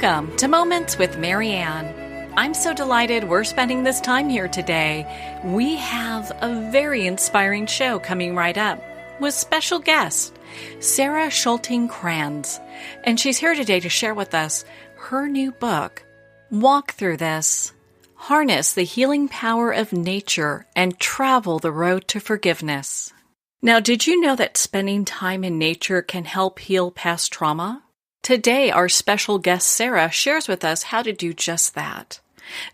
Welcome to Moments with Marianne. I'm so delighted we're spending this time here today. We have a very inspiring show coming right up with special guest, Sara Schulting Kranz. And she's here today to share with us her new book, Walk Through This, Harness the Healing Power of Nature and Travel the Road to Forgiveness. Now, did you know that spending time in nature can help heal past trauma? Today, our special guest, Sara, shares with us how to do just that.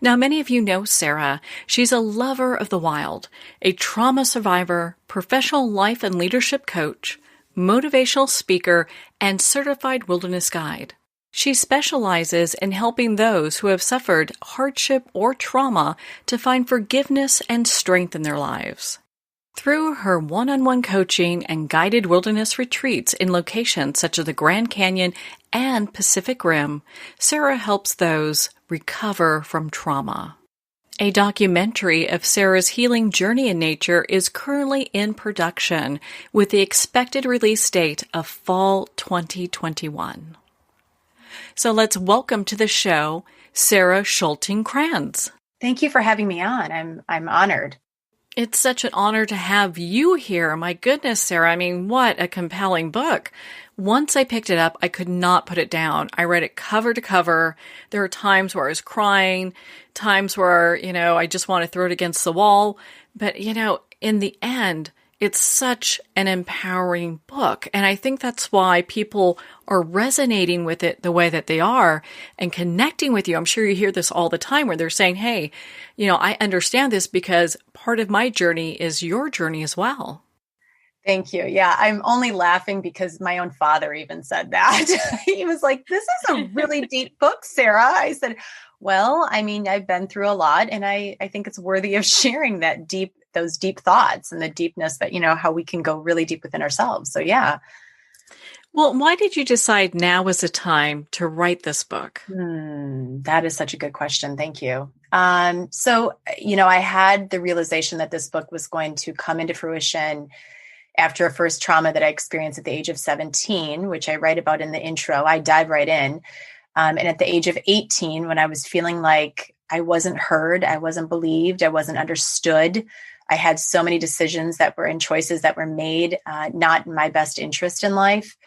Now, many of you know Sara. She's a lover of the wild, a trauma survivor, professional life and leadership coach, motivational speaker, and certified wilderness guide. She specializes in helping those who have suffered hardship or trauma to find forgiveness and strength in their lives. Through her one-on-one coaching and guided wilderness retreats in locations such as the Grand Canyon and Pacific Rim, Sara helps those recover from trauma. A documentary of Sara's healing journey in nature is currently in production with the expected release date of fall 2021. So let's welcome to the show, Sara Schulting Kranz. Thank you for having me on. I'm honored. It's such an honor to have you here. My goodness, Sara. I mean, what a compelling book. Once I picked it up, I could not put it down. I read it cover to cover. There are times where I was crying, times where, I just want to throw it against the wall. But, in the end, it's such an empowering book. And I think that's why people are resonating with it the way that they are and connecting with you. I'm sure you hear this all the time where they're saying, hey, I understand this because part of my journey is your journey as well. Thank you. Yeah, I'm only laughing because my own father even said that. He was like, this is a really deep book, Sara. I said, well, I've been through a lot and I think it's worthy of sharing those deep thoughts and the deepness that, how we can go really deep within ourselves. So yeah. Well, why did you decide now was the time to write this book? That is such a good question. Thank you. So, I had the realization that this book was going to come into fruition after a first trauma that I experienced at the age of 17, which I write about in the intro. I dive right in. And at the age of 18, when I was feeling like I wasn't heard, I wasn't believed, I wasn't understood, I had so many decisions that were and choices that were made, not in my best interest in life.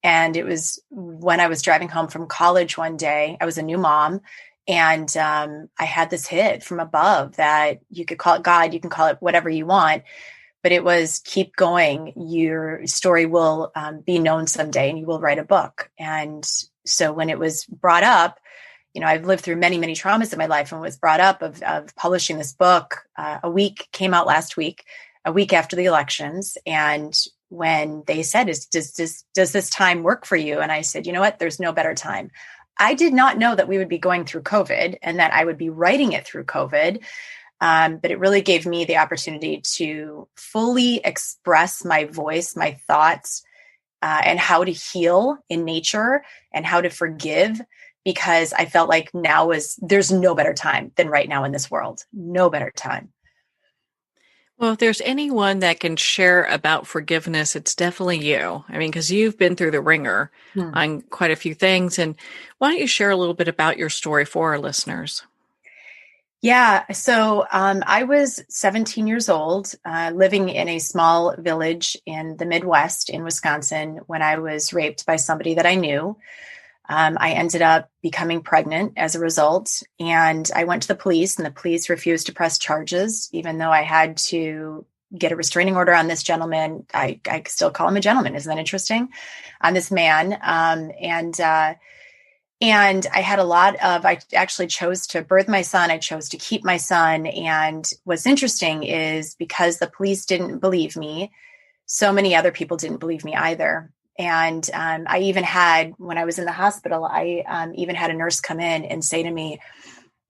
And it was when I was driving home from college one day, I was a new mom, and I had this hit from above that you could call it God, you can call it whatever you want, but it was keep going. Your story will be known someday and you will write a book. And so when it was brought up, I've lived through many, many traumas in my life, and was brought up of publishing this book. Came out last week, a week after the elections. And when they said, does this time work for you? And I said, you know what, there's no better time. I did not know that we would be going through COVID and that I would be writing it through COVID. But it really gave me the opportunity to fully express my voice, my thoughts, and how to heal in nature and how to forgive, because I felt like there's no better time than right now in this world. No better time. Well, if there's anyone that can share about forgiveness, it's definitely you. Because you've been through the ringer on quite a few things. And why don't you share a little bit about your story for our listeners? Yeah. So I was 17 years old, living in a small village in the Midwest in Wisconsin when I was raped by somebody that I knew. I ended up becoming pregnant as a result, and I went to the police, and the police refused to press charges, even though I had to get a restraining order on this gentleman. I still call him a gentleman. Isn't that interesting? On this man. And I had I actually chose to birth my son. I chose to keep my son. And what's interesting is because the police didn't believe me, so many other people didn't believe me either. And I even had, when I was in the hospital, I even had a nurse come in and say to me,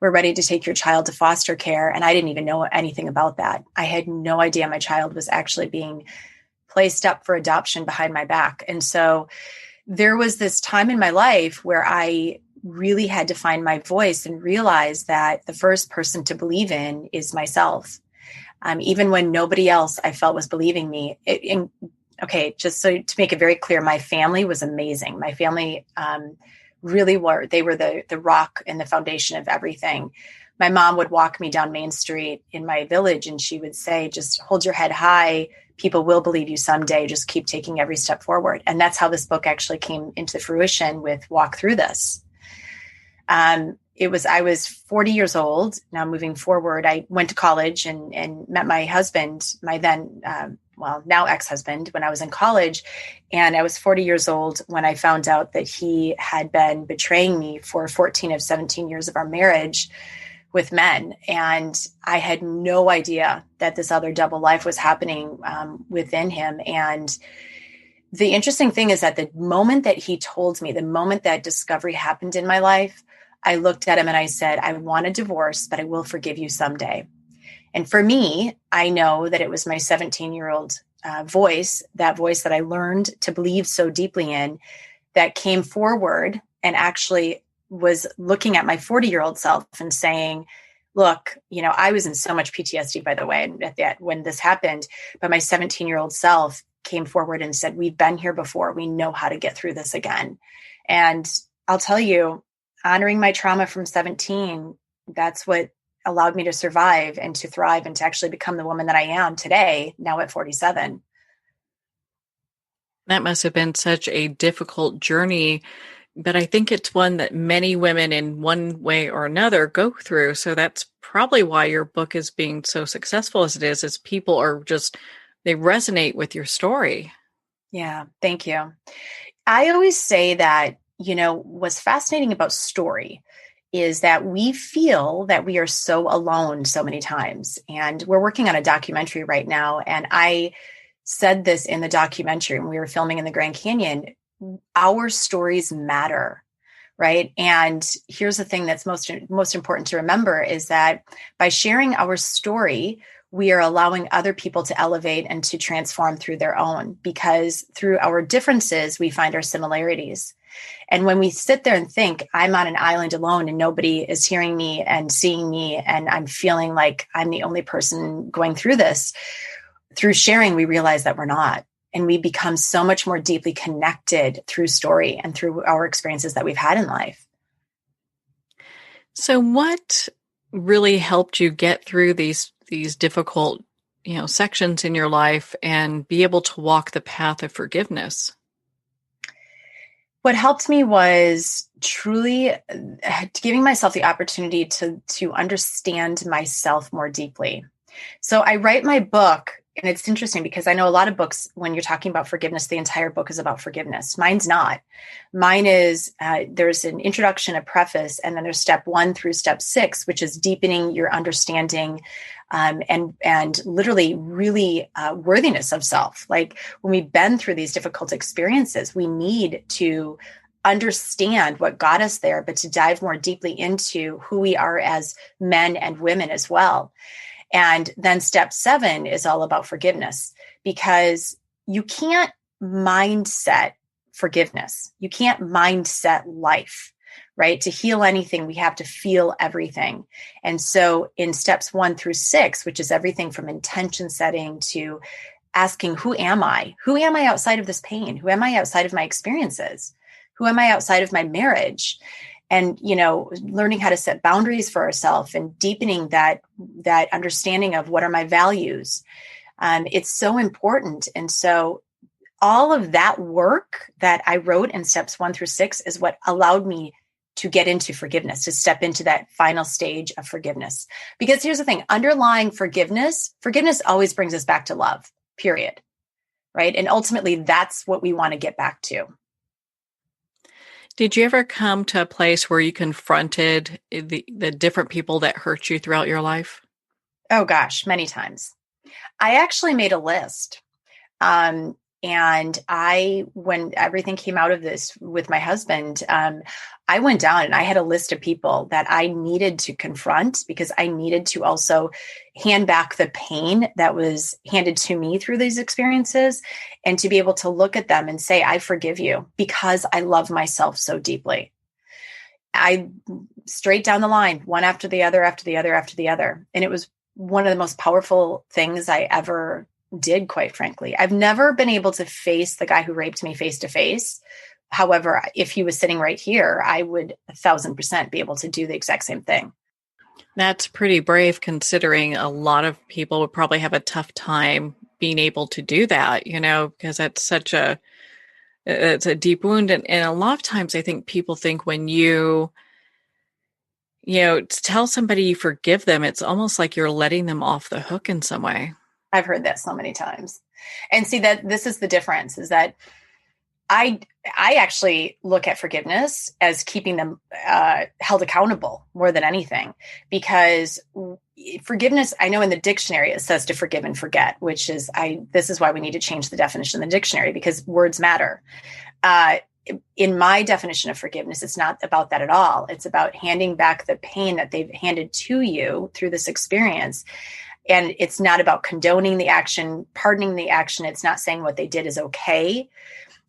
we're ready to take your child to foster care. And I didn't even know anything about that. I had no idea my child was actually being placed up for adoption behind my back. And so there was this time in my life where I really had to find my voice and realize that the first person to believe in is myself. Even when nobody else I felt was believing me. Okay, just so to make it very clear, my family was amazing. My family really were. They were the rock and the foundation of everything. My mom would walk me down Main Street in my village, and she would say, just hold your head high. People will believe you someday. Just keep taking every step forward. And that's how this book actually came into fruition with Walk Through This. I was 40 years old. Now moving forward, I went to college and met my husband, my then, now ex-husband, when I was in college. And I was 40 years old when I found out that he had been betraying me for 14 of 17 years of our marriage with men. And I had no idea that this other double life was happening within him. And the interesting thing is that the moment that he told me, the moment that discovery happened in my life, I looked at him and I said, I want a divorce, but I will forgive you someday. And for me, I know that it was my 17-year-old voice, that voice that I learned to believe so deeply in, that came forward and actually was looking at my 40-year-old self and saying, look, I was in so much PTSD, by the way, when this happened, but my 17-year-old self came forward and said, we've been here before. We know how to get through this again. And I'll tell you, honoring my trauma from 17, that's what allowed me to survive and to thrive and to actually become the woman that I am today, now at 47. That must have been such a difficult journey, but I think it's one that many women in one way or another go through. So that's probably why your book is being so successful as it is people are they resonate with your story. Yeah, thank you. I always say that, what's fascinating about story is that we feel that we are so alone so many times. And we're working on a documentary right now. And I said this in the documentary when we were filming in the Grand Canyon, our stories matter, right? And here's the thing that's most important to remember is that by sharing our story, we are allowing other people to elevate and to transform through their own, because through our differences, we find our similarities. And when we sit there and think, I'm on an island alone and nobody is hearing me and seeing me, and I'm feeling like I'm the only person going through this, through sharing, we realize that we're not. And we become so much more deeply connected through story and through our experiences that we've had in life. So what really helped you get through these difficult, sections in your life and be able to walk the path of forgiveness? What helped me was truly giving myself the opportunity to understand myself more deeply. So I write my book, and it's interesting because I know a lot of books, when you're talking about forgiveness, the entire book is about forgiveness. Mine's not. Mine is, there's an introduction, a preface, and then there's step 1 through step 6, which is deepening your understanding and literally really worthiness of self. Like when we've been through these difficult experiences, we need to understand what got us there, but to dive more deeply into who we are as men and women as well. And then step 7 is all about forgiveness, because you can't mindset forgiveness. You can't mindset life, right? To heal anything, we have to feel everything. And so in steps 1 through 6, which is everything from intention setting to asking, who am I? Who am I outside of this pain? Who am I outside of my experiences? Who am I outside of my marriage? And, learning how to set boundaries for ourselves and deepening that understanding of what are my values. It's so important. And so all of that work that I wrote in steps 1 through 6 is what allowed me to get into forgiveness, to step into that final stage of forgiveness. Because here's the thing, underlying forgiveness always brings us back to love, period. Right. And ultimately, that's what we want to get back to. Did you ever come to a place where you confronted the different people that hurt you throughout your life? Oh gosh, many times. I actually made a list. And when everything came out of this with my husband, I went down and I had a list of people that I needed to confront, because I needed to also hand back the pain that was handed to me through these experiences, and to be able to look at them and say, I forgive you, because I love myself so deeply. I straight down the line, one after the other, after the other, after the other. And it was one of the most powerful things I ever did, quite frankly. I've never been able to face the guy who raped me face to face. However, if he was sitting right here, I would 1,000% be able to do the exact same thing. That's pretty brave, considering a lot of people would probably have a tough time being able to do that, because it's a deep wound. And a lot of times I think people think when to tell somebody you forgive them, it's almost like you're letting them off the hook in some way. I've heard that so many times. And see, that this is the difference, is that I actually look at forgiveness as keeping them held accountable more than anything, because forgiveness, I know in the dictionary, it says to forgive and forget, which is, this is why we need to change the definition in the dictionary, because words matter. In my definition of forgiveness, it's not about that at all. It's about handing back the pain that they've handed to you through this experience. And it's not about condoning the action, pardoning the action. It's not saying what they did is okay.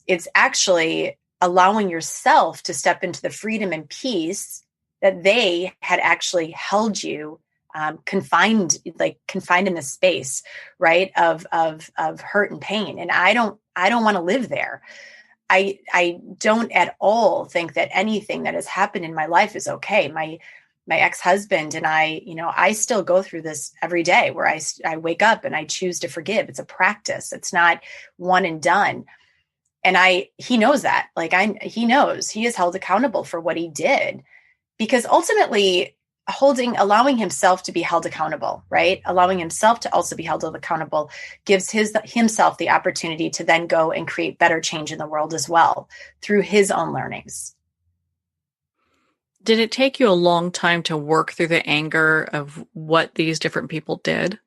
It's actually allowing yourself to step into the freedom and peace that they had actually held you confined in this space, right, of hurt and pain. And I don't want to live there. I don't at all think that anything that has happened in my life is okay. My ex-husband and I still go through this every day, where I wake up and I choose to forgive. It's a practice. It's not one and done. And he knows that. He knows he is held accountable for what he did, because ultimately allowing himself to be held accountable, right? Allowing himself to also be held accountable gives himself the opportunity to then go and create better change in the world as well through his own learnings. Did it take you a long time to work through the anger of what these different people did?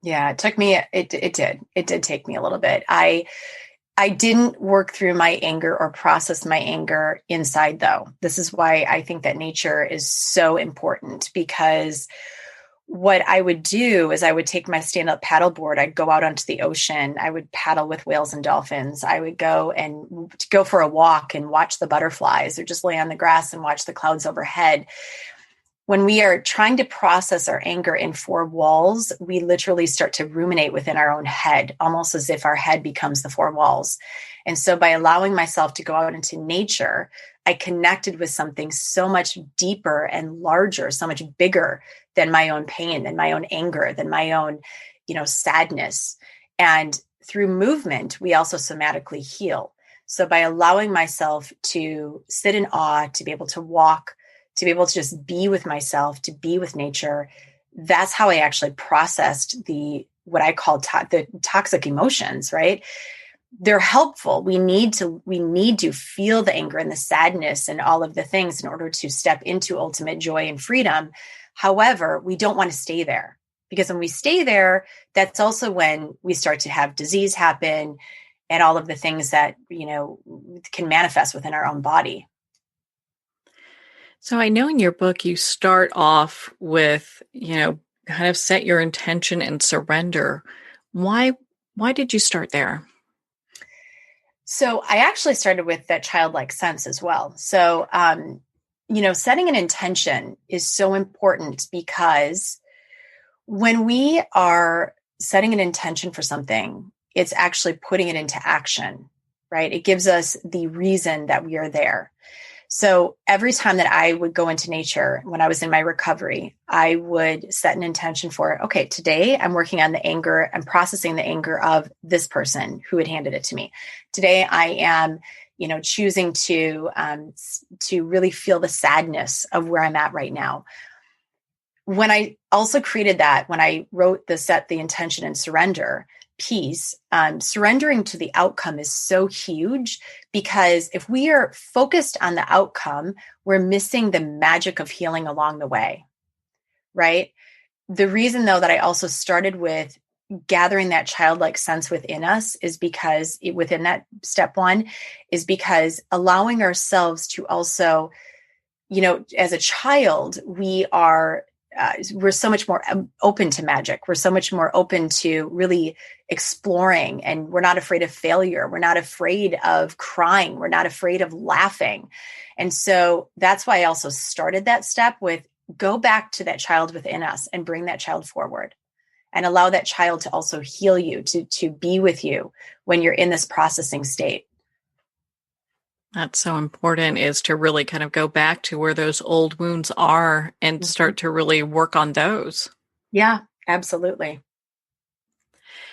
Yeah, it took me, it did. It did take me a little bit. I didn't work through my anger or process my anger inside, though. This is why I think that nature is so important, because what I would do is I would take my stand-up paddleboard. I'd go out onto the ocean. I would paddle with whales and dolphins. I would go for a walk and watch the butterflies, or just lay on the grass and watch the clouds overhead. When we are trying to process our anger in four walls, we literally start to ruminate within our own head, almost as if our head becomes the four walls. And so by allowing myself to go out into nature, I connected with something so much deeper and larger, so much bigger than my own pain, than my own anger, than my own, sadness. And through movement, we also somatically heal. So by allowing myself to sit in awe, to be able to walk, to be able to just be with myself, to be with nature, that's how I actually processed what I call the toxic emotions, right? They're helpful. We need to feel the anger and the sadness and all of the things in order to step into ultimate joy and freedom. However, we don't want to stay there, because when we stay there, that's also when we start to have disease happen and all of the things that, can manifest within our own body. So I know in your book, you start off with, kind of set your intention and surrender. Why did you start there? So I actually started with that childlike sense as well. So, setting an intention is so important, because when we are setting an intention for something, it's actually putting it into action, right? It gives us the reason that we are there. So every time that I would go into nature, when I was in my recovery, I would set an intention for, okay, today I'm working on the anger. I'm processing the anger of this person who had handed it to me. Today I am, choosing to really feel the sadness of where I'm at right now. When I also created that, when I wrote set the intention and surrender piece, surrendering to the outcome is so huge, because if we are focused on the outcome, we're missing the magic of healing along the way, right? The reason, though, that I also started with gathering that childlike sense within us is because within that step one is because allowing ourselves to also, as a child, we're so much more open to magic. We're so much more open to really exploring, and we're not afraid of failure. We're not afraid of crying. We're not afraid of laughing. And so that's why I also started that step with go back to that child within us and bring that child forward and allow that child to also heal you, to be with you when you're in this processing state. That's so important, is to really kind of go back to where those old wounds are and Mhm. start to really work on those. Yeah, absolutely.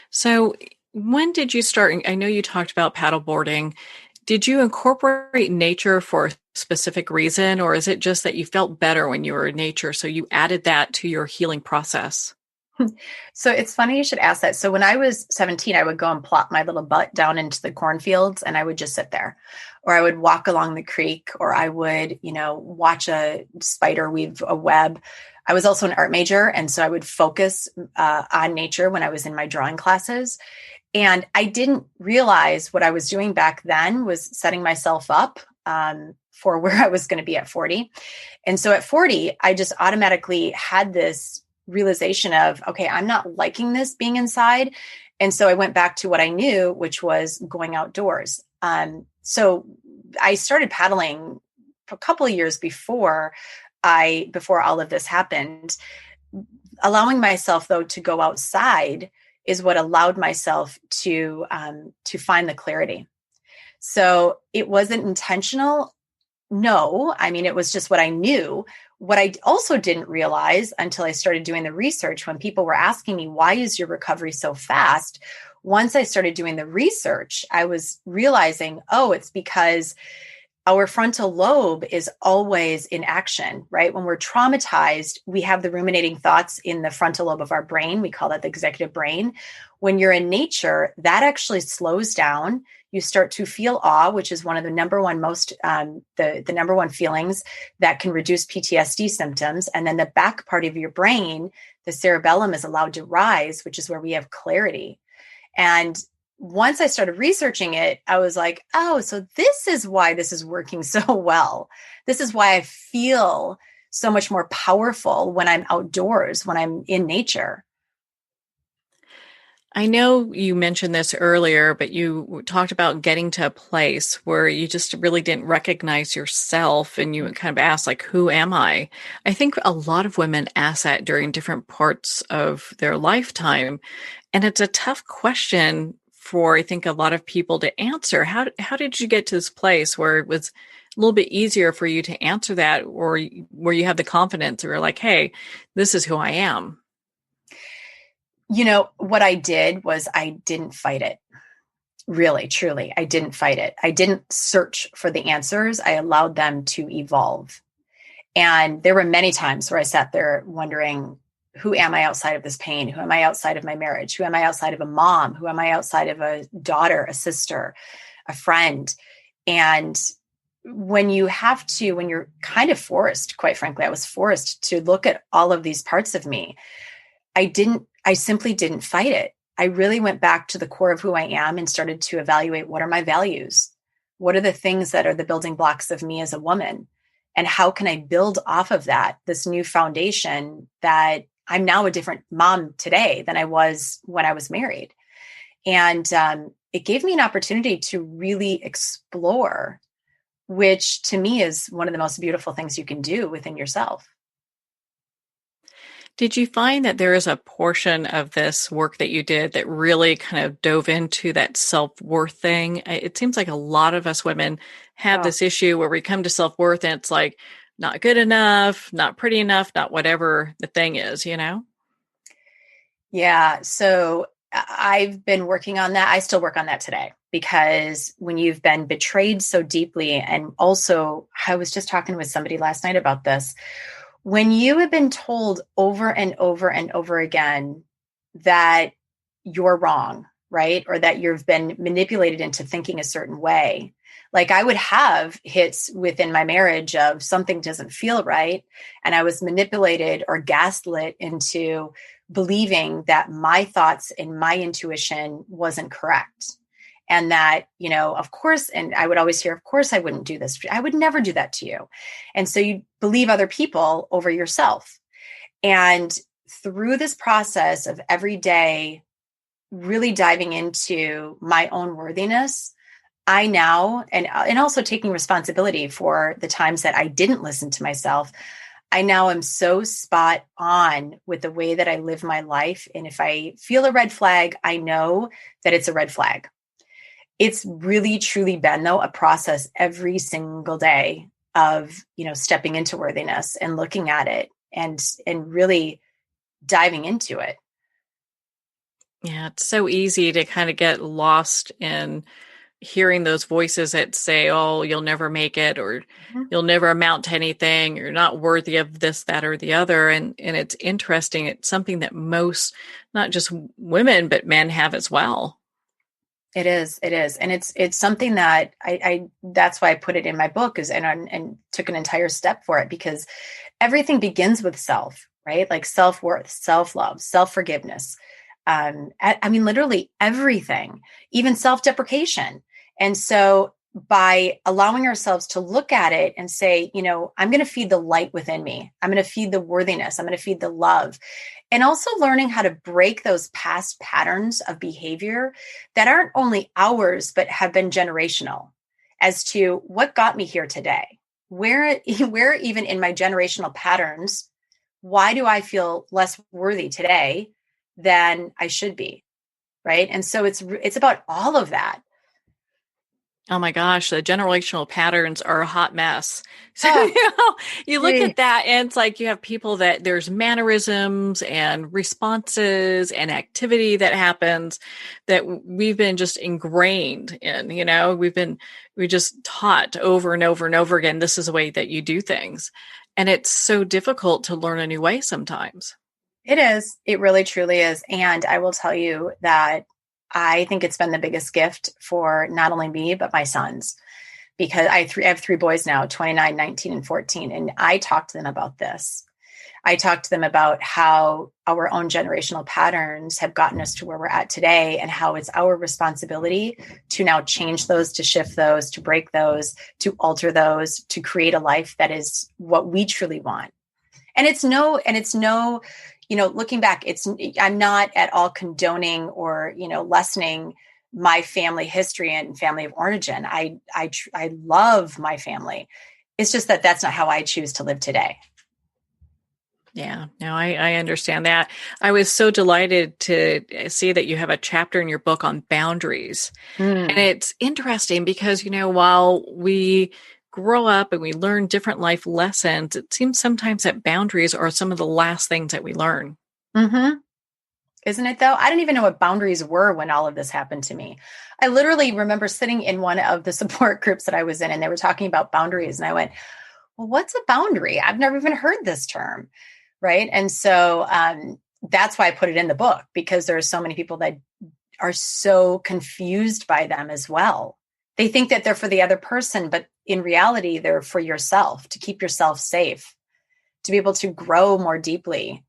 So, when did you start? I know you talked about paddleboarding. Did you incorporate nature for a specific reason, or is it just that you felt better when you were in nature? So you added that to your healing process? So it's funny you should ask that. So when I was 17, I would go and plop my little butt down into the cornfields and I would just sit there. Or I would walk along the creek, or I would, watch a spider weave a web. I was also an art major. And so I would focus on nature when I was in my drawing classes. And I didn't realize what I was doing back then was setting myself up for where I was going to be at 40. And so at 40, I just automatically had this realization of, okay, I'm not liking this being inside. And so I went back to what I knew, which was going outdoors. So I started paddling a couple of years before all of this happened. Allowing myself, though, to go outside is what allowed myself to find the clarity. So it wasn't intentional. No, I mean, it was just what I knew. What I also didn't realize until I started doing the research, when people were asking me, why is your recovery so fast? Once I started doing the research, I was realizing, oh, it's because our frontal lobe is always in action, right? When we're traumatized, we have the ruminating thoughts in the frontal lobe of our brain. We call that the executive brain. When you're in nature, that actually slows down. You start to feel awe, which is one of the number one the number one feelings that can reduce PTSD symptoms. And then the back part of your brain, the cerebellum, is allowed to rise, which is where we have clarity. And once I started researching it, I was like, oh, so this is why this is working so well. This is why I feel so much more powerful when I'm outdoors, when I'm in nature. I know you mentioned this earlier, but you talked about getting to a place where you just really didn't recognize yourself and you kind of asked, like, who am I? I think a lot of women ask that during different parts of their lifetime. And it's a tough question for, I think, a lot of people to answer. How did you get to this place where it was a little bit easier for you to answer that, or where you have the confidence where you're like, hey, this is who I am? What I did was I didn't fight it. Really, truly, I didn't fight it. I didn't search for the answers. I allowed them to evolve. And there were many times where I sat there wondering, who am I outside of this pain? Who am I outside of my marriage? Who am I outside of a mom? Who am I outside of a daughter, a sister, a friend? And when you're kind of forced, quite frankly, I was forced to look at all of these parts of me. I simply didn't fight it. I really went back to the core of who I am and started to evaluate, what are my values? What are the things that are the building blocks of me as a woman? And how can I build off of that, this new foundation that I'm now a different mom today than I was when I was married. And it gave me an opportunity to really explore, which to me is one of the most beautiful things you can do within yourself. Did you find that there is a portion of this work that you did that really kind of dove into that self-worth thing? It seems like a lot of us women have Oh, this issue where we come to self-worth and it's like not good enough, not pretty enough, not whatever the thing is, you know? yeah. So I've been working on that. I still work on that today, because when you've been betrayed so deeply, and also I was just talking with somebody last night about this, when you have been told over and over and over again that you're wrong, right? Or that you've been manipulated into thinking a certain way. Like, I would have hits within my marriage of something doesn't feel right. And I was manipulated or gaslit into believing that my thoughts and my intuition wasn't correct. And that, of course, and I would always hear, of course, I wouldn't do this. I would never do that to you. And so you believe other people over yourself. And through this process of every day really diving into my own worthiness, I now, and also taking responsibility for the times that I didn't listen to myself, I now am so spot on with the way that I live my life. And if I feel a red flag, I know that it's a red flag. it's really truly been, though, a process every single day of, stepping into worthiness and looking at it and really diving into it. Yeah, it's so easy to kind of get lost in hearing those voices that say, oh, you'll never make it, or Mhm. you'll never amount to anything, you're not worthy of this, that, or the other. And it's interesting. It's something that most, not just women, but men have as well. It is. And it's something that I that's why I put it in my book and took an entire step for it, because everything begins with self, right? Like self-worth, self-love, self-forgiveness. I mean, literally everything, even self-deprecation. And so by allowing ourselves to look at it and say, I'm going to feed the light within me. I'm going to feed the worthiness. I'm going to feed the love. And also learning how to break those past patterns of behavior that aren't only ours, but have been generational, as to what got me here today. Where even in my generational patterns, why do I feel less worthy today than I should be? Right. And so it's about all of that. Oh my gosh, the generational patterns are a hot mess. So, Oh, you look at that and it's like you have people that there's mannerisms and responses and activity that happens that we've been just ingrained in, we just taught over and over and over again, this is the way that you do things. And it's so difficult to learn a new way sometimes. it is. It really, truly is. And I will tell you that I think it's been the biggest gift for not only me, but my sons, because I have three boys now, 29, 19, and 14. And I talk to them about this. I talk to them about how our own generational patterns have gotten us to where we're at today, and how it's our responsibility to now change those, to shift those, to break those, to alter those, to create a life that is what we truly want. And it's no, looking back, I'm not at all condoning or, lessening my family history and family of origin. I love my family. It's just that that's not how I choose to live today. Yeah, no, I understand that. I was so delighted to see that you have a chapter in your book on boundaries. And Mm. it's interesting because, while we grow up and we learn different life lessons, it seems sometimes that boundaries are some of the last things that we learn. Mm-hmm. Isn't it though? I didn't even know what boundaries were when all of this happened to me. I literally remember sitting in one of the support groups that I was in, and they were talking about boundaries. And I went, well, what's a boundary? I've never even heard this term. Right. And so that's why I put it in the book, because there are so many people that are so confused by them as well. They think that they're for the other person, but in reality, they're for yourself, to keep yourself safe, to be able to grow more deeply.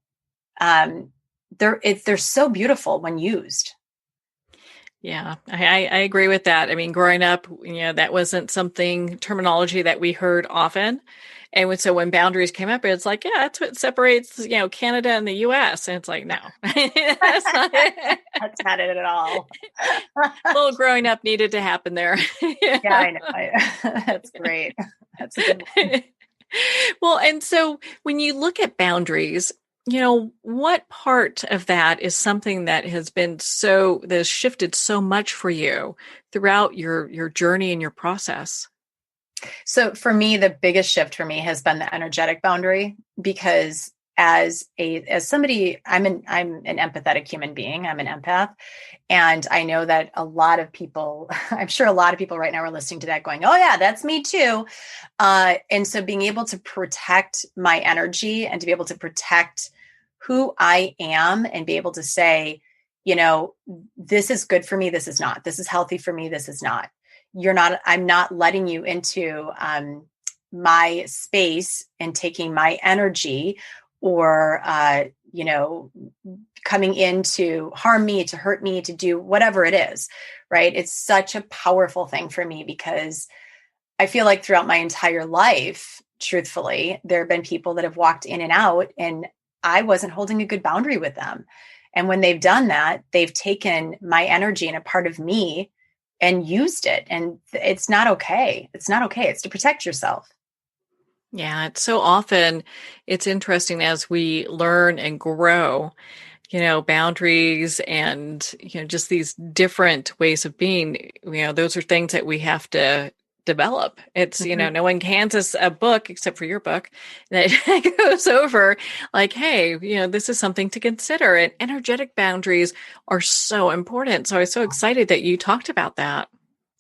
They're so beautiful when used. Yeah, I agree with that. I mean, growing up, that wasn't terminology that we heard often. And so when boundaries came up, it's like, yeah, that's what separates, Canada and the US. And it's like, no, that's not it. That's not it at all. A little growing up needed to happen there. Yeah, I know. That's great. That's a good one. Well, and so when you look at boundaries, what part of that is something that that has shifted so much for you throughout your journey and your process? So for me, the biggest shift for me has been the energetic boundary, because as somebody, I'm an empathetic human being. I'm an empath. And I know that a lot of people, I'm sure a lot of people right now are listening to that going, oh yeah, that's me too. And so being able to protect my energy and to be able to protect who I am and be able to say, this is good for me. This is not. This is healthy for me. This is not. I'm not letting you into my space and taking my energy, or, coming in to harm me, to hurt me, to do whatever it is, right? It's such a powerful thing for me, because I feel like throughout my entire life, truthfully, there have been people that have walked in and out, and I wasn't holding a good boundary with them. And when they've done that, they've taken my energy and a part of me and used it. And it's not okay. It's not okay. It's to protect yourself. Yeah, it's so often, it's interesting as we learn and grow. boundaries and, just these different ways of being, those are things that we have to develop. It's, no one hands us a book except for your book that goes over like, hey, this is something to consider. And energetic boundaries are so important. So I was so excited that you talked about that.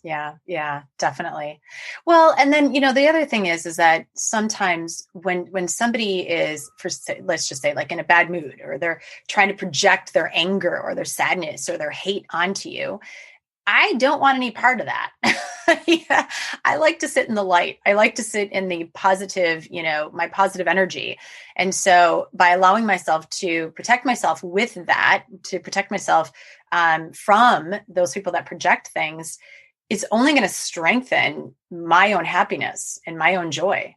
Yeah, definitely. Well, and then, the other thing is that sometimes when somebody is, let's just say like in a bad mood, or they're trying to project their anger or their sadness or their hate onto you, I don't want any part of that. Yeah, I like to sit in the light. I like to sit in the positive, my positive energy. And so by allowing myself to protect myself with that, to protect myself from those people that project things, it's only going to strengthen my own happiness and my own joy.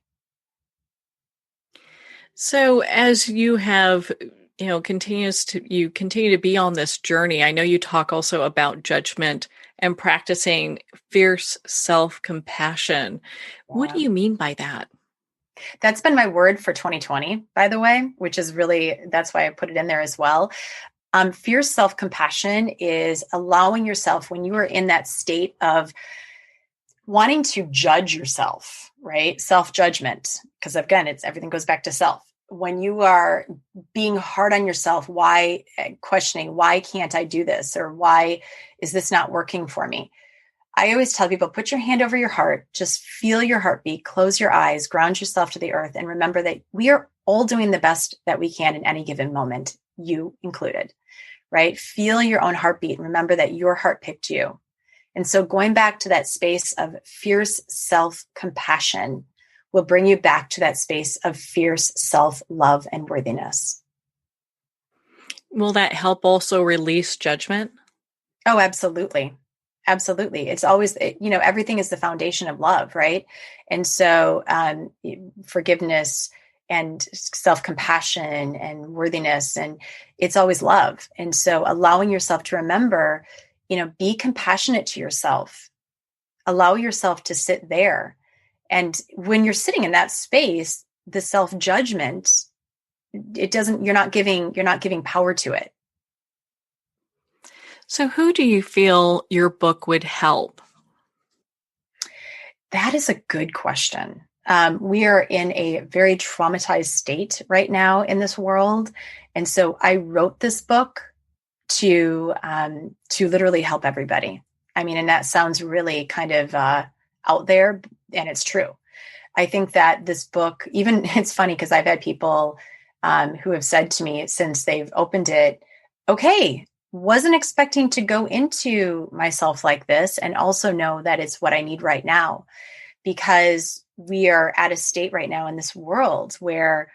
So as you have, you continue to be on this journey. I know you talk also about judgment and practicing fierce self-compassion. Yeah. What do you mean by that? That's been my word for 2020, by the way, which is really, that's why I put it in there as well. Fierce self-compassion is allowing yourself, when you are in that state of wanting to judge yourself, right? Self-judgment, because again, everything goes back to self. When you are being hard on yourself, questioning, why can't I do this? Or why is this not working for me? I always tell people, put your hand over your heart, just feel your heartbeat, close your eyes, ground yourself to the earth, and remember that we are all doing the best that we can in any given moment, you included, right? Feel your own heartbeat and remember that your heart picked you. And so going back to that space of fierce self-compassion will bring you back to that space of fierce self-love and worthiness. Will that help also release judgment? Oh, absolutely. Absolutely. It's always, everything is the foundation of love, right? And so forgiveness and self-compassion and worthiness, and it's always love. And so allowing yourself to remember, be compassionate to yourself, allow yourself to sit there. And when you're sitting in that space, the self-judgment, you're not giving power to it. So who do you feel your book would help? That is a good question. We are in a very traumatized state right now in this world. And so I wrote this book to literally help everybody. I mean, and that sounds really kind of out there, and it's true. I think that this book, even it's funny because I've had people who have said to me since they've opened it, okay, wasn't expecting to go into myself like this, and also know that it's what I need right now, because we are at a state right now in this world where,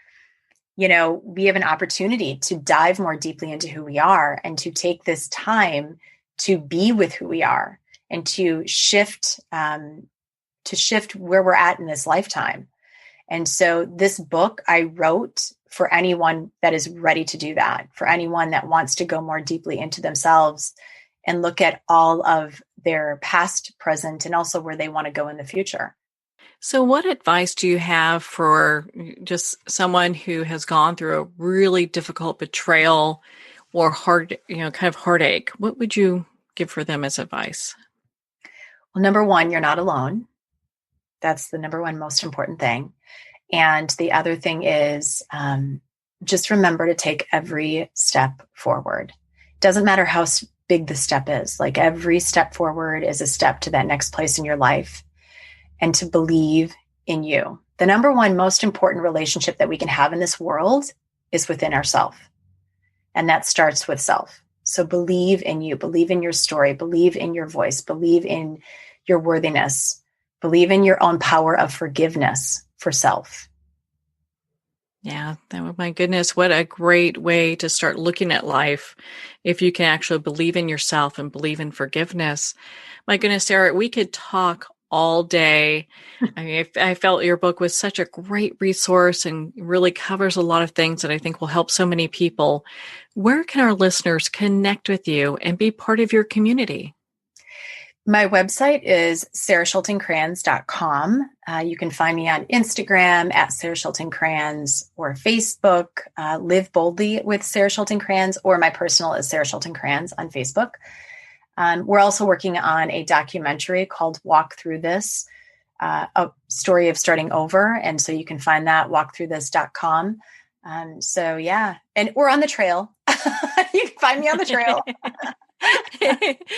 we have an opportunity to dive more deeply into who we are and to take this time to be with who we are and to shift where we're at in this lifetime. And so this book I wrote for anyone that is ready to do that, for anyone that wants to go more deeply into themselves and look at all of their past, present, and also where they want to go in the future. So what advice do you have for just someone who has gone through a really difficult betrayal or kind of heartache? What would you give for them as advice? Well, number one, you're not alone. That's the number one most important thing. And the other thing is just remember to take every step forward. It doesn't matter how big the step is. Like every step forward is a step to that next place in your life, and to believe in you. The number one most important relationship that we can have in this world is within ourselves. And that starts with self. So believe in you, believe in your story, believe in your voice, believe in your worthiness, believe in your own power of forgiveness for self. Yeah, my goodness, what a great way to start looking at life if you can actually believe in yourself and believe in forgiveness. My goodness, Sara, we could talk all day. I mean, I felt your book was such a great resource and really covers a lot of things that I think will help so many people. Where can our listeners connect with you and be part of your community? My website is sarashultingkranz.com. You can find me on Instagram at Sara Schulting Kranz, or Facebook, Live Boldly with Sara Schulting Kranz, or my personal is Sara Schulting Kranz on Facebook. We're also working on a documentary called Walk Through This, a story of starting over. And so you can find that walkthroughthis.com. So yeah, and we're on the trail. You can find me on the trail.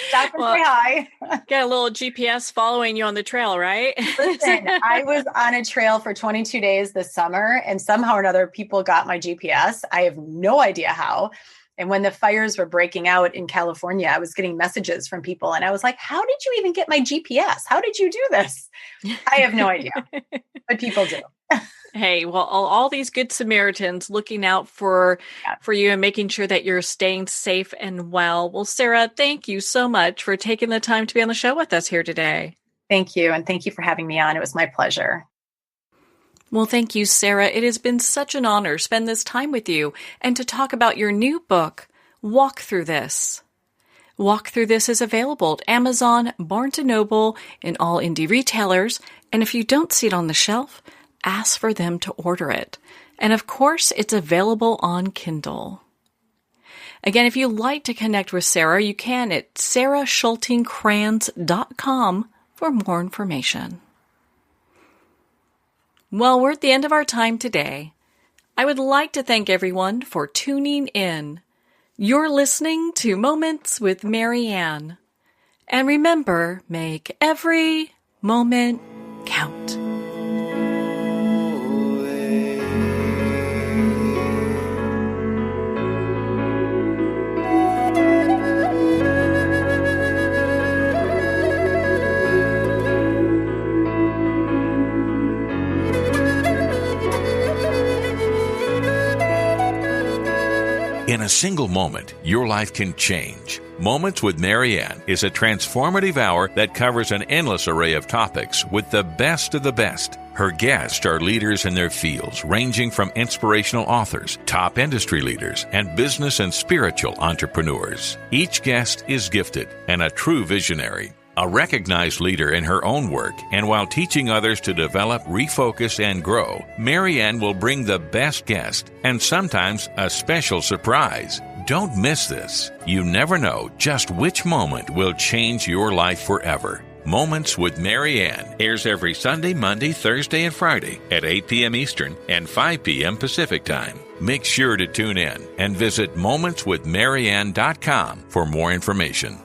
Stop and say hi. Got a little GPS following you on the trail, right? Listen, I was on a trail for 22 days this summer, and somehow or another people got my GPS. I have no idea how. And when the fires were breaking out in California, I was getting messages from people, and I was like, how did you even get my GPS? How did you do this? I have no idea, but people do. Hey, well, all these good Samaritans looking out for you and making sure that you're staying safe and well. Well, Sara, thank you so much for taking the time to be on the show with us here today. Thank you. And thank you for having me on. It was my pleasure. Well, thank you, Sara. It has been such an honor to spend this time with you and to talk about your new book, Walk Through This. Walk Through This is available at Amazon, Barnes & Noble, and all indie retailers. And if you don't see it on the shelf, ask for them to order it. And of course, it's available on Kindle. Again, if you'd like to connect with Sara, you can at sarashultingkranz.com for more information. Well, we're at the end of our time today. I would like to thank everyone for tuning in. You're listening to Moments with Marianne. And remember, make every moment count. In a single moment, your life can change. Moments with Marianne is a transformative hour that covers an endless array of topics with the best of the best. Her guests are leaders in their fields, ranging from inspirational authors, top industry leaders, and business and spiritual entrepreneurs. Each guest is gifted and a true visionary. A recognized leader in her own work, and while teaching others to develop, refocus, and grow, Marianne will bring the best guest and sometimes a special surprise. Don't miss this. You never know just which moment will change your life forever. Moments with Marianne airs every Sunday, Monday, Thursday, and Friday at 8 p.m. Eastern and 5 p.m. Pacific Time. Make sure to tune in and visit momentswithmarianne.com for more information.